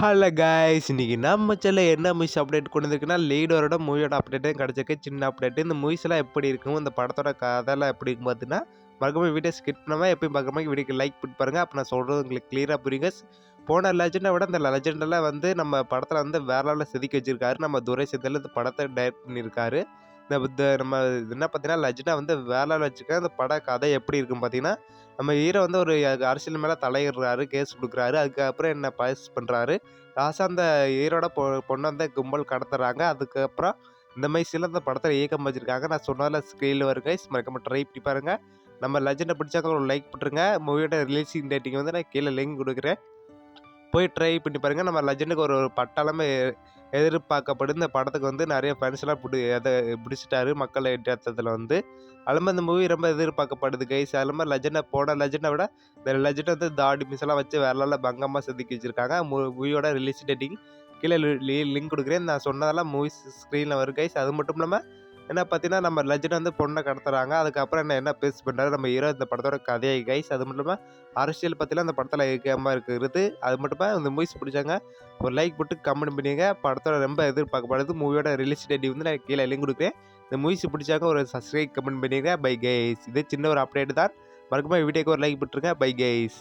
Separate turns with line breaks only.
Hello guys, இன்னைக்கு நம்ம சேனல்ல என்ன மூவிஸ் அப்டேட் கொண்டு வந்திருக்குன்னா, லீடரோட மூவியோட அப்டேட்டும் கிடச்சிருக்கு. சின்ன அப்டேட். இந்த மூவிஸ்லாம் எப்படி இருக்கும், இந்த படத்தோட கதைலாம் எப்படி இருக்கும் பார்த்தீங்கன்னா, மறக்காம வீடியோ ஸ்கிப் பண்ணாம எப்பயும் பார்க்குற மாதிரி வீடியோக்கு லைக் பண்ணிட்டு பாருங்க. அப்போ நான் சொல்கிறது உங்களுக்கு கிளியராக புரியுங்க. போன லெஜெண்டை விட இந்த லெஜெண்டெல்லாம் வந்து நம்ம படத்தில் வந்து வேற லெவலில் செதுக்கி வச்சிருக்காரு. நம்ம துரை செந்தில் இந்த படத்தை டைரக்ட் பண்ணியிருக்காரு. நம்ம என்ன பார்த்தீங்கன்னா, லெஜெண்டா வந்து வேற லெவலில் வச்சுருக்காரு. அந்த பட கதை எப்படி இருக்குன்னு பார்த்தீங்கன்னா, நம்ம ஹீரோ வந்து ஒரு அரசியல் மேலே தலையிடுறாரு, கேஸ் கொடுக்குறாரு. அதுக்கப்புறம் என்ன பாஸ் பண்ணுறாரு. லாஸ்ட்டாக அந்த ஹீரோட பொண்ணை வந்து கும்பல் கடத்துறாங்க. அதுக்கப்புறம் இந்த மாதிரி சில இந்த படத்தில் இயக்கம் வச்சிருக்காங்க. நான் சொன்னதில் ஸ்க்ரீனில் வரும் கைஸ், மறக்காம ட்ரை பண்ணி பாருங்க. நம்ம லெஜெண்டை பிடிச்சாக்க ஒரு லைக் போட்டுருங்க. மூவியோட ரிலீசிங் டேட்டிங் வந்து நான் கீழே லிங்க் கொடுக்குறேன், போய் ட்ரை பண்ணி பாருங்க. நம்ம லெஜெண்டுக்கு ஒரு பட்டாளமே எதிர்பார்க்கப்படுது. இந்த படத்துக்கு வந்து நிறைய ஃபேன்ஸ்லாம் பிடிச்சிட்டாரு மக்கள் ஏற்றத்தில் வந்து. அதுமாதிரி இந்த மூவி ரொம்ப எதிர்பார்க்கப்படுது கைஸ். அது மாதிரி போன லெஜெண்டை விட இந்த லெஜெண்ட் வந்து தாடி மிஸ்லாம் வச்சு வேற லெவலில் பங்கமாக செதுக்கி வச்சிருக்காங்க. மூவியோட ரிலீஸ் டேட்டிங் கீழே லிங்க் கொடுக்குறேன். நான் சொன்னதெல்லாம் மூவிஸ் ஸ்க்ரீனில் வரும் கைஸ். அது மட்டும் இல்லாமல் என்ன பார்த்தீங்கன்னா, நம்ம லெஜெண்ட் வந்து பொண்ணை கடத்துறாங்க. அதுக்கப்புறம் என்ன பேஸ் பண்ணுறாரு நம்ம ஹீரோ இந்த படத்தோட கதையை கைஸ். அது மட்டும் இல்லாமல் அரசியல் பற்றிலாம் இந்த படத்தில் ஏற்கமாக இருக்கிறது. அது மட்டும் இந்த மூவிஸ் பிடிச்சாங்க ஒரு லைக் போட்டு கமெண்ட் பண்ணிங்க. படத்தோட ரொம்ப எதிர்பார்க்கப்படுது. மூவியோட ரிலீஸ் டேட் வந்து நான் கீழே லிங்க் கொடுக்குறேன். இந்த மூவிஸ் பிடிச்சாங்க ஒரு சப்ஸ்கிரைப் கமெண்ட் பண்ணிங்க. Bye guys. இது சின்ன ஒரு அப்டேட் தான். மறக்காம வீடியோக்கு ஒரு லைக் போட்டுருங்க. Bye guys.